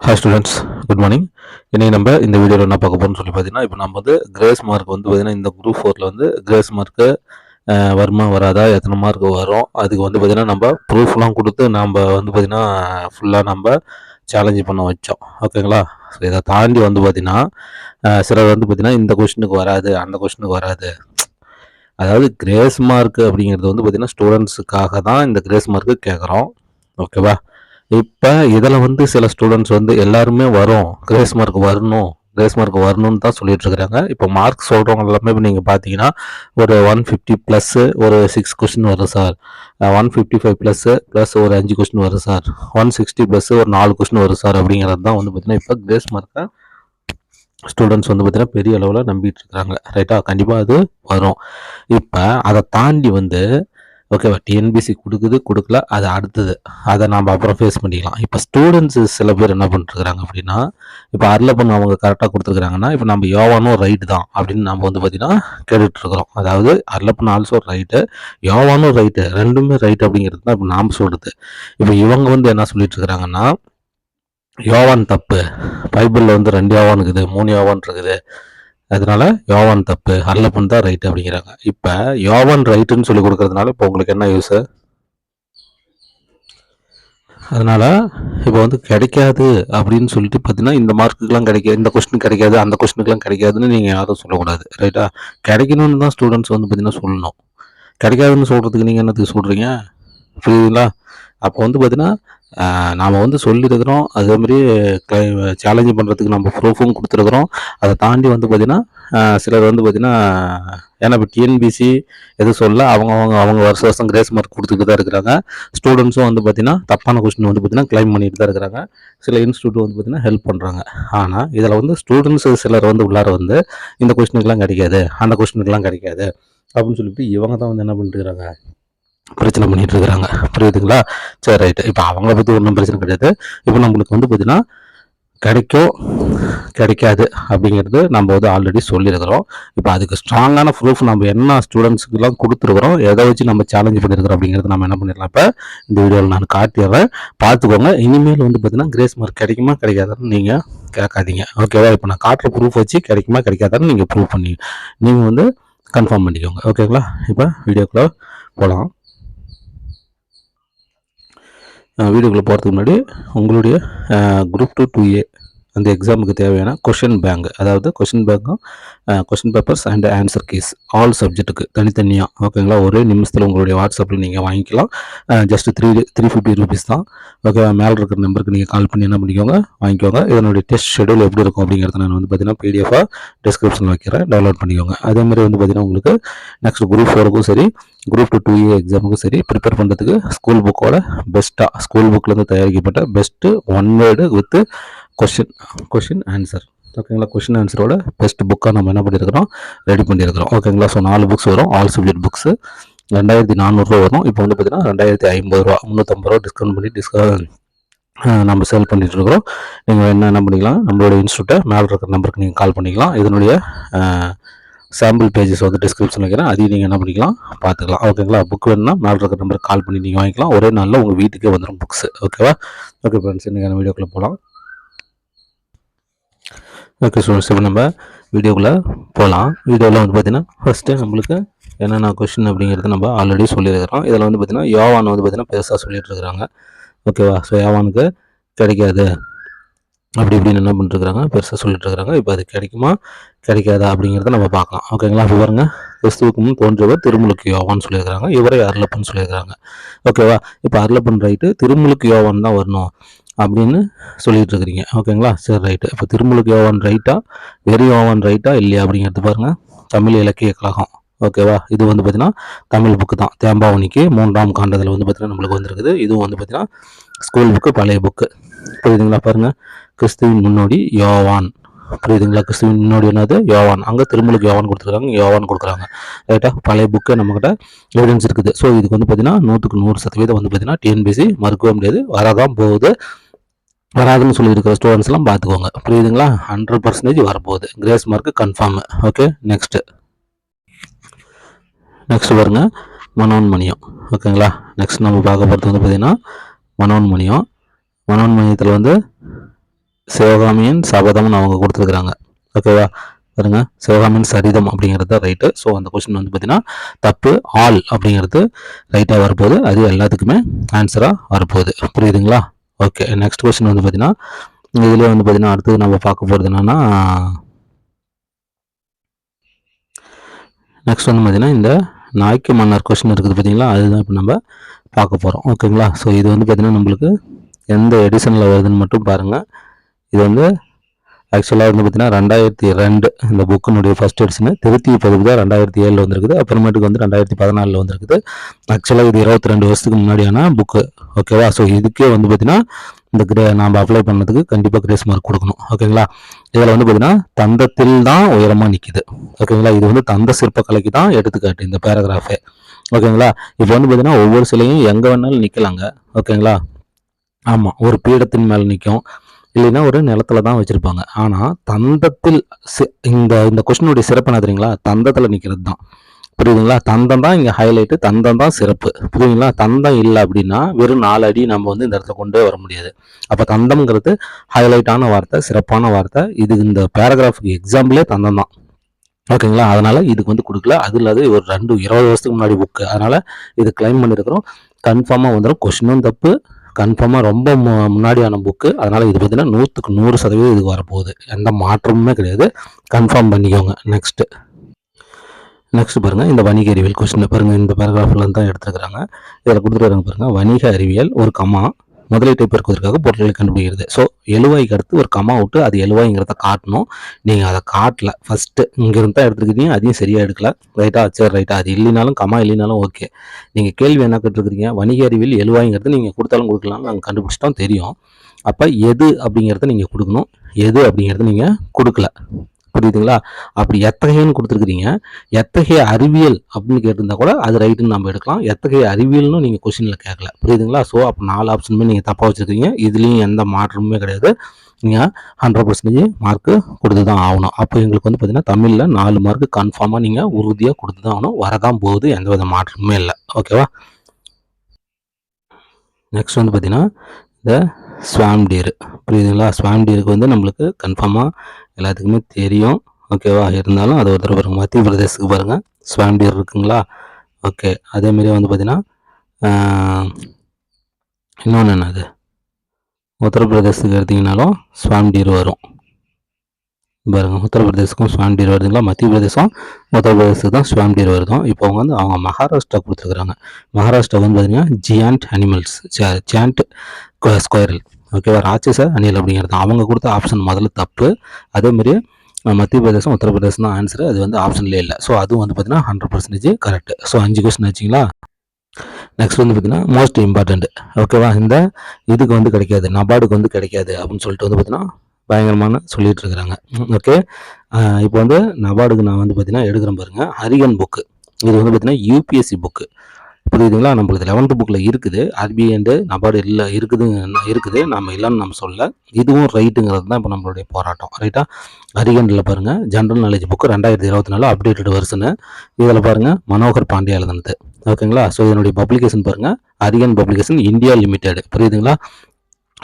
Hi students, good morning. இன்றைக்கி நம்ம இந்த வீடியோவில் என்ன பார்க்க போகிறோம்னு சொல்லி பார்த்தீங்கன்னா, இப்போ நம்ம வந்து கிரேஸ் மார்க் வந்து பார்த்திங்கன்னா இந்த குரூப் 4ல் வந்து கிரேஸ் மார்க்கு வருமா வராதா, எத்தனை மார்க் வரும், அதுக்கு வந்து பார்த்திங்கன்னா நம்ம ப்ரூஃப்லாம் கொடுத்து நம்ம வந்து பார்த்திங்கன்னா ஃபுல்லாக நம்ம சேலஞ்சு பண்ண வச்சோம். ஓகேங்களா? ஸோ இதை தாண்டி வந்து பார்த்திங்கன்னா சிலர் வந்து பார்த்திங்கன்னா இந்த கொஷினுக்கு வராது, அந்த கொஷினுக்கு வராது. அதாவது கிரேஸ் மார்க் அப்படிங்கிறது வந்து பார்த்திங்கன்னா ஸ்டூடெண்ட்ஸுக்காக தான் இந்த கிரேஸ் மார்க்கு கேட்குறோம். ஓகேவா? இப்போ இதில் வந்து சில ஸ்டூடெண்ட்ஸ் வந்து எல்லாருமே வரும், கிரேஸ் மார்க் வரணும்னு தான் சொல்லிட்டு இருக்கிறாங்க. இப்போ மார்க் சொல்கிறவங்க எல்லாமே இப்போ நீங்கள் பார்த்தீங்கன்னா ஒரு 150 ப்ளஸ்ஸு ஒரு 6 கொஸ்டின் வரும் சார், 155 ப்ளஸ் ஒரு 5 கொஸ்டின் வரும் சார், 160 ப்ளஸ் ஒரு 4 கொஸ்டின் வரும் சார் அப்படிங்கிறது தான் வந்து பார்த்தீங்கன்னா இப்போ கிரேஸ் மார்க்கை ஸ்டூடெண்ட்ஸ் வந்து பார்த்தீங்கன்னா பெரிய அளவில் நம்பிட்டு இருக்கிறாங்க. ரைட்டா? கண்டிப்பாக அது வரும். இப்போ அதை தாண்டி வந்து ஓகேவா, டிஎன்பிசி கொடுக்கல, அது அடுத்தது, அதை நம்ம அப்புறம் ஃபேஸ் பண்ணிக்கலாம். இப்போ ஸ்டூடெண்ட்ஸு சில பேர் என்ன பண்ணிட்டுருக்காங்க அப்படின்னா, இப்போ அர்லப்பன் அவங்க கரெக்டாக கொடுத்துருக்குறாங்கன்னா, இப்போ நம்ம யோவானும் ரைட்டு தான் அப்படின்னு நம்ம வந்து பார்த்திங்கன்னா கேட்டுட்ருக்குறோம். அதாவது அர்லப்பன் ஆல்சோ ரைட்டு, யோவானும் ரைட்டு, ரெண்டுமே ரைட்டு அப்படிங்கிறது தான் இப்போ நாம் சொல்கிறது. இப்போ இவங்க வந்து என்ன சொல்லிட்டுருக்குறாங்கன்னா, யோவான் தப்பு, பைபிளில் வந்து 2 யோவான் இருக்குது, 3 யோவான் இருக்குது, அதனால யோவான் தப்பு, அர்லப்பன் தான் ரைட்டு அப்படிங்கிறாங்க. இப்போ யோவான் ரைட்டுன்னு சொல்லி கொடுக்கறதுனால இப்போ உங்களுக்கு என்ன யூஸு? அதனால் இப்போ வந்து கிடைக்காது அப்படின்னு சொல்லிட்டு பார்த்தீங்கன்னா இந்த மார்க்குக்கெலாம் கிடைக்காது, இந்த கொஸ்டின் கிடைக்காது, அந்த கொஸ்டினுக்கெலாம் கிடைக்காதுன்னு நீங்கள் யாரும் சொல்லக்கூடாது. ரைட்டா? கிடைக்கணும்னு தான் ஸ்டூடெண்ட்ஸ் வந்து பார்த்தீங்கன்னா சொல்லணும். கிடைக்காதுன்னு சொல்கிறதுக்கு நீங்கள் என்னத்துக்கு சொல்கிறீங்க? புரியுதுங்களா? அப்போ வந்து பார்த்தீங்கன்னா நாம் வந்து சொல்லியிருக்கிறோம், அதேமாதிரி சேலஞ்சு பண்ணுறதுக்கு நம்ம ப்ரூஃபும் கொடுத்துருக்குறோம். அதை தாண்டி வந்து பார்த்திங்கன்னா சிலர் வந்து பார்த்திங்கன்னா, ஏன்னா இப்போ டிஎன்பிசி எதுவும் சொல்ல அவங்க வருஷம் கிரேஸ் மார்க் கொடுத்துட்டு தான் இருக்கிறாங்க. ஸ்டூடெண்ட்ஸும் வந்து பார்த்திங்கன்னா தப்பான கொஸ்டின் வந்து பார்த்திங்கன்னா கிளைம் பண்ணிட்டு தான் இருக்கிறாங்க. சில இன்ஸ்டியூட் வந்து பார்த்திங்கன்னா ஹெல்ப் பண்ணுறாங்க. ஆனால் இதில் வந்து ஸ்டூடெண்ட்ஸ் சிலர் வந்து உள்ளார வந்து இந்த கொஸ்டினுக்கெலாம் கிடைக்காது, அந்த கொஸ்டினுக்கெலாம் கிடைக்காது அப்படின்னு சொல்லிட்டு இவங்க தான் வந்து என்ன பண்ணிட்டு இருக்கிறாங்க, பிரச்சனை பண்ணிட்டு இருக்கிறாங்க. புரியுதுங்களா? சரி, ரைட்டு. இப்போ அவங்கள பற்றி ஒன்றும் பிரச்சனை கிடையாது. இப்போ நம்மளுக்கு வந்து பார்த்தீங்கன்னா கிடைக்கும் கிடைக்காது அப்படிங்கிறது நம்ம வந்து ஆல்ரெடி சொல்லியிருக்கிறோம். இப்போ அதுக்கு ஸ்ட்ராங்கான ப்ரூஃப் நம்ம என்ன ஸ்டூடெண்ட்ஸுக்கெல்லாம் கொடுத்துருக்குறோம், எதை வச்சு நம்ம சேலஞ்ச் பண்ணியிருக்கிறோம் அப்படிங்கிறது நம்ம என்ன பண்ணிடலாம், இப்போ இந்த வீடியோவில் நான் காட்டிடுறேன், பார்த்துக்கோங்க. இனிமேல் வந்து பார்த்தீங்கன்னா கிரேஸ் மார்க் கிடைக்குமா கிடைக்காதான்னு நீங்கள் கேட்காதீங்க. ஓகேவா? இப்போ நான் காட்டுற ப்ரூஃப் வச்சு கிடைக்குமா கிடைக்காதான்னு நீங்கள் ப்ரூவ் பண்ணி நீங்கள் வந்து கன்ஃபார்ம் பண்ணிக்கோங்க. ஓகேங்களா? இப்போ வீடியோக்குள்ளே போகலாம். வீடியோக்குள்ளே போகிறதுக்கு முன்னாடி உங்களுடைய குரூப் 2 2A அந்த எக்ஸாமுக்கு தேவையான கொஷின் பேங்க், அதாவது கொஷின் பேங்க்கும் question papers and answer keys all சப்ஜெக்ட்டுக்கு தனித்தனியாக, ஓகேங்களா, ஒரே நிமிஷத்தில் உங்களுடைய வாட்ஸ்அப்பில் நீங்கள் வாங்கிக்கலாம். ஜஸ்ட் 350 ரூபீஸ் தான். ஓகே, மேலே இருக்கிற நம்பருக்கு நீங்கள் கால் பண்ணி என்ன பண்ணிக்கோங்க, வாங்கிக்கோங்க. இதனுடைய டெஸ்ட் ஷெடியூல் எப்படி இருக்கும் அப்படிங்கிறத நான் வந்து பார்த்தீங்கன்னா பிடிஎஃபாக டிஸ்கிரிப்ஷனில் வைக்கிறேன், டவுன்லோட் பண்ணிக்கோங்க. அதேமாதிரி வந்து பார்த்தீங்கன்னா உங்களுக்கு நெக்ஸ்ட் குரூப் 4க்கும் சரி, குரூப் 2 2A எக்ஸாமுக்கும் சரி ப்ரிப்பேர் பண்ணுறதுக்கு ஸ்கூல் புக்கோட பெஸ்ட்டாக, ஸ்கூல் புக்கிலேருந்து தயாரிக்கப்பட்ட best one word with question answer, ஓகேங்களா, கொஷின் ஆன்சரோட பெஸ்ட் புக்காக நம்ம என்ன பண்ணியிருக்கிறோம், ரெடி பண்ணியிருக்கிறோம். ஓகேங்களா? ஸோ 4 புக்ஸ் வரும், ஆல் சப்ஜெக்ட் புக்ஸு 2400 வரும். இப்போ வந்து பார்த்தீங்கன்னா 2050 350 டிஸ்கவுண்ட் பண்ணி நம்ம சேல் பண்ணிட்டு இருக்கிறோம். நீங்கள் என்ன பண்ணிக்கலாம், நம்மளோட இன்ஸ்டியூட்டை மேலே இருக்கிற நம்பருக்கு நீங்கள் கால் பண்ணிக்கலாம். இதனுடைய சாம்பிள் பேஜஸ் வந்து டிஸ்கிரிப்ஷன் வைக்கிறேன், அதையும் நீங்கள் என்ன பண்ணிக்கலாம், பார்த்துக்கலாம். ஓகேங்களா? புக் வேணும்னா மேலே இருக்கிற நம்பருக்கு கால் பண்ணி நீங்கள் வாங்கிக்கலாம். ஒரே நாளில் உங்கள் வீட்டுக்கே வந்துடும் புக்ஸு. ஓகேவா? ஓகே ஃப்ரெண்ட்ஸ், இன்றைக்கான வீடியோக்குள்ளே போகலாம். ஓகே ஸ்டூடெண்ட்ஸ், இப்போ நம்ம வீடியோக்குள்ளே போகலாம். வீடியோவில் வந்து பார்த்திங்கன்னா ஃபஸ்ட்டு நம்மளுக்கு என்னென்ன கொஷின் அப்படிங்கிறது நம்ம ஆல்ரெடி சொல்லியிருக்கிறோம். இதில் வந்து பார்த்திங்கன்னா யோவான் வந்து பார்த்திங்கன்னா பெருசாக சொல்லிட்டு இருக்கிறாங்க. ஓகேவா? ஸோ யோவானுக்கு கிடைக்காது அப்படி இப்படின்னு என்ன பண்ணிட்டுருக்காங்க, பெருசாக சொல்லிட்டு இருக்கிறாங்க. இப்போ அது கிடைக்குமா கிடைக்காதா அப்படிங்கிறத நம்ம பார்க்கலாம். ஓகேங்களா? இப்போ பாருங்க, கிறிஸ்துவுக்கு முன் தோன்றியவர் திருமுழுக்கு யோவான்னு சொல்லியிருக்கிறாங்க, இவரே அருளப்பன் சொல்லியிருக்கிறாங்க. ஓகேவா? இப்போ அருளப்பன் ரைட்டு, திருமுழுக்கு யோவான் தான் வரணும் அப்படின்னு சொல்லிட்டு இருக்கிறீங்க. ஓகேங்களா? சரி, ரைட்டு. இப்போ திருமுழுக்கு யோவான் ரைட்டா, வெறி யோவான் ரைட்டா இல்லையா அப்படிங்கிறது பாருங்கள், தமிழ் இலக்கிய கழகம். ஓகேவா? இது வந்து பார்த்தீங்கன்னா தமிழ் புக்கு தான், தேம்பாவணிக்கு 3ஆம் காண்டத்தில் வந்து பார்த்தீங்கன்னா நம்மளுக்கு வந்துருக்குது. இதுவும் வந்து பார்த்தீங்கன்னா ஸ்கூல் புக்கு, பழைய புக்கு. புரியுதுங்களா? பாருங்கள், கிறிஸ்துவின் முன்னோடி யோவான். புரியுதுங்களா? கிறிஸ்துவின் முன்னோடி என்னது, யோவான். அங்கே திருமுழுக்கு யோவான் கொடுத்துருக்காங்க, யோவான் கொடுக்குறாங்க. ரைட்டா? பழைய புக்கு நம்மகிட்ட எவிடன்ஸ் இருக்குது. ஸோ இதுக்கு வந்து பார்த்தீங்கன்னா 100% வந்து பார்த்தீங்கன்னா டிஎன்பிசி மறுக்கவே முடியாது, வரதான் போகுது. வராதுன்னு சொல்லியிருக்கிற ஸ்டூடெண்ட்ஸ்லாம் பார்த்துக்கோங்க. புரியுதுங்களா? 100% வரப்போகுது. Grace mark confirm. Okay, next பாருங்க, மனோன்மணியம். ஓகேங்களா? நெக்ஸ்ட் நம்ம பார்க்க போகிறது வந்து பார்த்தீங்கன்னா மனோன்மணியம். மனோன்மணியத்தில் வந்து சிவகாமியின் சபதம்னு அவங்க கொடுத்துருக்குறாங்க. ஓகேவா, பாருங்க, சிவகாமியின் சரிதம் அப்படிங்கிறது தான் ரைட்டு. ஸோ அந்த கொஸ்டின் வந்து பார்த்தீங்கன்னா தப்பு. ஆல் அப்படிங்கிறது ரைட்டாக வரப்போகுது. அது எல்லாத்துக்குமே ஆன்சராக வரப்போகுது. புரியுதுங்களா? ஓகே, நெக்ஸ்ட் கொஸ்டின் வந்து பார்த்தீங்கன்னா இதுலேயே வந்து பார்த்தீங்கன்னா அடுத்தது நம்ம பார்க்க போகிறது என்னன்னா, நெக்ஸ்ட் வந்து பார்த்தீங்கன்னா இந்த நாய்க்கு மன்னர் கொஸ்டின் இருக்குது பார்த்தீங்களா, அதுதான் இப்போ நம்ம பார்க்க போகிறோம். ஓகேங்களா? ஸோ இது வந்து பார்த்தீங்கன்னா நம்மளுக்கு எந்த எடிஷனில் வருதுன்னு மட்டும் பாருங்கள். இது வந்து ஆக்சுவலாக வந்து பார்த்தீங்கன்னா 2002 இந்த புக்கினுடைய ஃபர்ஸ்ட் எடிஷனு. திருத்தி பதிப்பு தான் 2007 வந்திருக்குது. அப்புறமேட்டுக்கு வந்து 2014 வந்திருக்குது. ஆக்சுவலாக இது 22 வருஷத்துக்கு முன்னாடியான புக்கு. ஓகேவா? ஸோ இதுக்கே வந்து பார்த்தீங்கன்னா இந்த நாம் அப்ளை பண்ணதுக்கு கண்டிப்பாக கிரேஸ் மார்க் கொடுக்கணும். ஓகேங்களா? இதில் வந்து பார்த்தீங்கன்னா தந்தத்தில் தான் உயரமாக நிற்கிது. ஓகேங்களா? இது வந்து தந்த சிற்பக்கலைக்கு தான் எடுத்துக்காட்டு இந்த பேராகிராஃபே. ஓகேங்களா? இப்போ வந்து பார்த்தீங்கன்னா ஒவ்வொரு சிலையும் எங்கே வேணாலும் நிற்கலாங்க. ஓகேங்களா? ஆமாம், ஒரு பீடத்தின் மேலே நிற்கும், இல்லைன்னா ஒரு நிலத்துல தான் வச்சுருப்பாங்க. ஆனால் தந்தத்தில் இந்த இந்த கொஸ்டினுடைய சிறப்பு என்ன தெரியுங்களா? தந்தத்தில் நிற்கிறது தான். புரியுதுங்களா? தந்தம் தான் இங்கே ஹைலைட்டு, தந்தம் தான் சிறப்பு. புரியுதுங்களா? தந்தம் இல்லை அப்படின்னா வெறும் 4 அடி நம்ம வந்து இந்த இடத்துல கொண்டே வர முடியாது. அப்போ தந்தம்ங்கிறது ஹைலைட்டான வார்த்தை, சிறப்பான வார்த்தை. இது இந்த பேராகிராஃபுக்கு எக்ஸாம்பிளே தந்தம் தான். ஓகேங்களா? அதனால் இதுக்கு வந்து கொடுக்கல. அது இல்லாத ஒரு 20 வருஷத்துக்கு முன்னாடி புக்கு, அதனால் இது கிளைம் பண்ணியிருக்கிறோம். கன்ஃபார்மாக வந்துடும். கொஸ்டினும் தப்பு, கன்ஃபார்மாக ரொம்ப முன்னாடியான புக்கு. அதனால் இது பார்த்தீங்கன்னா 100க்கு 100% இதுக்கு வரப்போகுது. எந்த மாற்றமுமே கிடையாது. கன்ஃபார்ம் பண்ணிக்கோங்க. நெக்ஸ்ட் பாருங்கள், இந்த வணிக அறிவியல் கொஸ்டின் பாருங்கள். இந்த பேராகிராஃபில் தான் எடுத்துக்கிறாங்க. இதில் கொடுத்துருக்காங்க பாருங்கள். வணிக அறிவியல் ஒரு கமா முதலீட்டை பெருக்குவதற்காக பொருட்களை கண்டுபிடிக்கிறது. ஸோ எழுவாய்க்கு அடுத்து ஒரு கமா விட்டு அது எழுவாய்ங்கிறத காட்டணும். நீங்கள் அதை காட்டல. ஃபஸ்ட்டு இங்கிருந்து தான் எடுத்துருக்கீங்க, அதையும் சரியாக எடுக்கல. ரைட்டா? சரி, ரைட்டா. அது இல்லைனாலும் கமா இல்லைனாலும் ஓகே. நீங்கள் கேள்வி என்ன கேட்டுருக்கீங்க? வணிக அறிவியல் எழுவாய்ங்கிறது நீங்கள் கொடுத்தாலும் கொடுக்கலாம், நாங்கள் கண்டுபிடிச்சிட்டோம் தெரியும். அப்போ எது அப்படிங்கிறத நீங்கள் கொடுக்கணும், எது அப்படிங்கிறத நீங்கள் கொடுக்கல. புரியுதுங்களா? அப்படி எத்தகையன்னு கொடுத்துருக்குறீங்க. எத்தகைய அறிவியல் அப்படின்னு கேட்டிருந்தா கூட அது ரைட்டுன்னு நம்ம எடுக்கலாம். எத்தகைய அறிவியல்னு நீங்கள் கொஸ்டினில் கேட்கல. புரியுதுங்களா? ஸோ அப்போ 4 ஆப்ஷனுமே நீங்கள் தப்பாக வச்சுருக்கீங்க. இதுலேயும் எந்த மாற்றமுமே கிடையாது. நீங்கள் 100% மார்க்கு கொடுத்து தான் ஆகணும். அப்போ எங்களுக்கு வந்து பார்த்தீங்கன்னா தமிழில் 4 மார்க்கு கன்ஃபார்மாக நீங்கள் உறுதியாக கொடுத்து தான் ஆகணும். வரதான் போகுது, எந்த வித மாற்றமுமே இல்லை. ஓகேவா? நெக்ஸ்ட் வந்து பார்த்தீங்கன்னா இந்த ஸ்வாம் டீர். புரியுதுங்களா? ஸ்வாம் டீருக்கு வந்து நம்மளுக்கு கன்ஃபார்மாக எல்லாத்துக்குமே தெரியும். ஓகேவா? இருந்தாலும் அது ஒரு தடவை பாருங்கள். மத்திய பிரதேசத்துக்கு பாருங்கள், ஸ்வாம் டீர் இருக்குங்களா? ஓகே. அதேமாரி வந்து பார்த்தீங்கன்னா இன்னொன்று என்னது, உத்தரப்பிரதேசத்துக்கு எடுத்திங்கனாலும் ஸ்வாம் டீர் வரும் பாருங்கள். உத்தரப்பிரதேசத்துக்கும் ஸ்வாம் டீர் வருதுங்களா? மத்திய பிரதேசம் உத்தரப்பிரதேசத்துக்கு தான் ஸ்வாம் டீர் வருதும். இப்போ அவங்க வந்து அவங்க மகாராஷ்டிரா கொடுத்துருக்குறாங்க. மகாராஷ்டிரா வந்து பார்த்தீங்கன்னா ஜியாண்ட் அனிமல்ஸ், ஜியாண்ட் ஸ்கொயரல். ஓகேவா? ராட்சச அணில் அப்படிங்கிறது அவங்க கொடுத்த ஆப்ஷன் முதல்ல தப்பு. அதேமாரி மத்திய பிரதேசம் உத்தரப்பிரதேசம் தான் ஆன்சரு. அது வந்து ஆப்ஷன்லேயே இல்லை. ஸோ அதுவும் வந்து பார்த்தீங்கன்னா 100% கரெக்ட். ஸோ 5 கொஸ்டின் ஆச்சுங்களா? நெக்ஸ்ட் வந்து பார்த்தீங்கன்னா மோஸ்ட் இம்பார்ட்டண்ட். ஓகேவா? இந்த இதுக்கு வந்து கிடைக்காது, நபார்டுக்கு வந்து கிடைக்காது அப்படின்னு சொல்லிட்டு வந்து பார்த்தீங்கன்னா பயங்கரமான சொல்லிட்டு இருக்கிறாங்க. ஓகே. இப்போ வந்து நபார்டுக்கு நான் வந்து பார்த்தீங்கன்னா எடுக்கிறேன் பாருங்கள். ஹரிகன் புக்கு. இது வந்து பார்த்தீங்கன்னா யூபிஎஸ்சி புக்கு. புரியுதுங்களா? நம்மளுக்கு 11th புக்கில் இருக்குது. ஆர்பிஐ அண்டு நபார்டு இல்லை இருக்குது. நம்ம இல்லைன்னு நம்ம சொல்ல. இதுவும் ரைட்டுங்கிறது தான் இப்போ நம்மளுடைய போராட்டம். ரைட்டா? அரிகண்டில் பாருங்கள், general knowledge book 2024 updated version. இதில் பாருங்கள், மனோகர் பாண்டியா எழுதுனது. ஓகேங்களா? ஸோ இதனுடைய பப்ளிகேஷன் பாருங்கள், அரிகன் பப்ளிகேஷன் இந்தியா லிமிடெட். புரியுதுங்களா?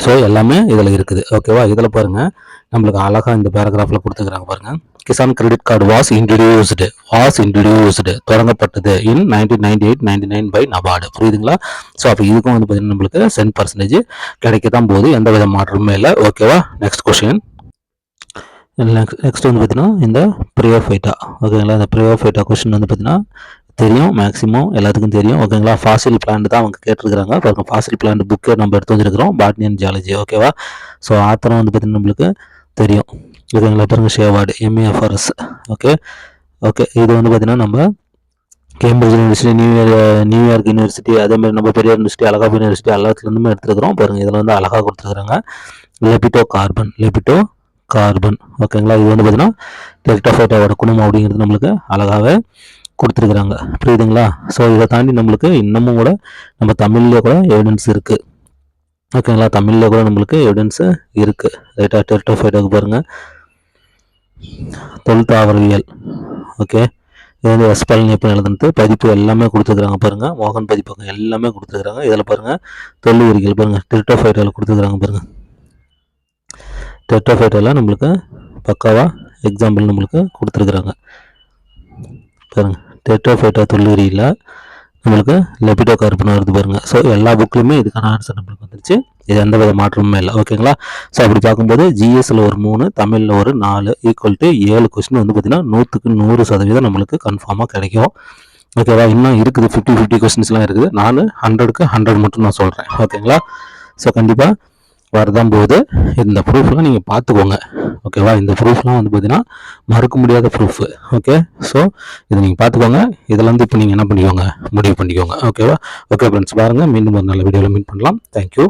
ஸோ எல்லாமே இதில் இருக்குது. ஓகேவா? இதில் பாருங்கள், நம்மளுக்கு அழகாக இந்த பேராகிராஃபில் கொடுத்துக்கிறாங்க பாருங்கள். Kisan credit card was introduced தொடங்கப்பட்டது இன் 1998-99 பை நபார்டு. புரியுதுங்களா? ஸோ அப்போ இதுக்கும் வந்து பார்த்தீங்கன்னா நம்மளுக்கு 10% கிடைக்க தான் போகுது, எந்த வித மாற்றமுமே இல்லை. ஓகேவா? Next question. நெக்ஸ்ட் வந்து பார்த்தீங்கன்னா இந்த ப்ரியோஃபைட்டா. ஓகேங்களா? இந்த ப்ரியோஃபைட்டா கொஸ்டின் வந்து பார்த்தீங்கன்னா தெரியும், மேக்ஸிமம் எல்லாத்துக்கும் தெரியும். ஓகேங்களா? ஃபாசில் பிளான்ட் தான் அவங்க கேட்டிருக்கிறாங்க. பாருங்கள், ஃபாசில் பிளான்ட் புக்கை நம்ம எடுத்து வந்துருக்கிறோம், பாட்னி அண்ட் ஜியாலஜி. ஓகேவா? ஸோ ஆத்தரம் வந்து பார்த்தீங்கன்னா நம்மளுக்கு தெரியும். ஓகேங்களா? பாருங்கள், ஷேவார்டு எம்ஏஎஃப்ஆர்எஸ். ஓகே. இது வந்து பார்த்தீங்கன்னா நம்ம கேம்பிரிட்ஜ் யூனிவர்சிட்டி, நியூயார்க் யூனிவர்சிட்டி, அதேமாதிரி நம்ம பெரியார் யூனிவர்சிட்டி, அழகாபு யூனிவர்சிட்டி எல்லாத்துலேருந்துமே எடுத்துருக்கிறோம். பாருங்கள், இதில் வந்து அழகாக கொடுத்துருக்குறாங்க. லெபிட்டோ கார்பன். ஓகேங்களா? இது வந்து பார்த்தீங்கன்னா டெக்டோஃபைட்டாவோட குணம் அப்படிங்கிறது நம்மளுக்கு அழகாகவே கொடுத்துருக்குறாங்க. புரியுதுங்களா? ஸோ இதை தாண்டி நம்மளுக்கு இன்னமும் கூட நம்ம தமிழ்லேயே கூட எவிடன்ஸ் இருக்குது. ஓகேங்களா? தமிழில் கூட நம்மளுக்கு எவிடன்ஸு இருக்குது. ரைட்டா? டெர்டோஃபைட்டாவுக்கு பாருங்கள், தொல்தாவரவியல். ஓகே. இது வந்து எஸ்பழனியப்பன் எழுதுனது. பதிப்பு எல்லாமே கொடுத்துருக்குறாங்க பாருங்கள், மோகன் பதிப்பகம் எல்லாமே கொடுத்துருக்குறாங்க. இதில் பாருங்கள், தொல்லுயிரிகள் பாருங்கள், டெர்டோஃபைட்டாவில் கொடுத்துருக்குறாங்க பாருங்கள். டெட்ராஃபைட்டெல்லாம் நம்மளுக்கு பக்காவாக எக்ஸாம்பிள் நம்மளுக்கு கொடுத்துருக்குறாங்க பாருங்கள். டெட்ராஃபைட்டா தொல்லுரியில் நம்மளுக்கு லெபிடோ கார்பன் வருது பாருங்கள். ஸோ எல்லா புக்லையுமே இதுக்கான ஆன்சர் நம்மளுக்கு வந்துருச்சு. இது எந்த வித மாற்றமுமே இல்லை. ஓகேங்களா? ஸோ அப்படி பார்க்கும்போது ஜிஎஸ்சில் ஒரு 3, தமிழில் ஒரு 4 ஈக்குவல் டு 7 கொஸ்டின் வந்து பார்த்திங்கன்னா 100% நம்மளுக்கு கன்ஃபார்மாக கிடைக்கும். ஓகேவா? இன்னும் இருக்குது 50-50 கொஸ்டின்ஸ்லாம் இருக்குது. நான் 100க்கு 100 மட்டும் நான் சொல்கிறேன். ஓகேங்களா? ஸோ கண்டிப்பாக வரதான் போகுது. இந்த ப்ரூஃப்லாம் நீங்கள் பார்த்துக்கோங்க. ஓகேவா? இந்த ப்ரூஃப்லாம் வந்து பார்த்தீங்கன்னா மறுக்க முடியாத ப்ரூஃபு. ஓகே, ஸோ இதை நீங்கள் பார்த்துக்கோங்க. இதில் வந்து இப்போ நீங்கள் என்ன பண்ணிக்கோங்க, முடிவு பண்ணிக்கோங்க. ஓகேவா? ஓகே ஃப்ரெண்ட்ஸ், பாருங்கள், மீண்டும் ஒரு நல்ல வீடியோவில் மீட் பண்ணலாம். தேங்க்யூ.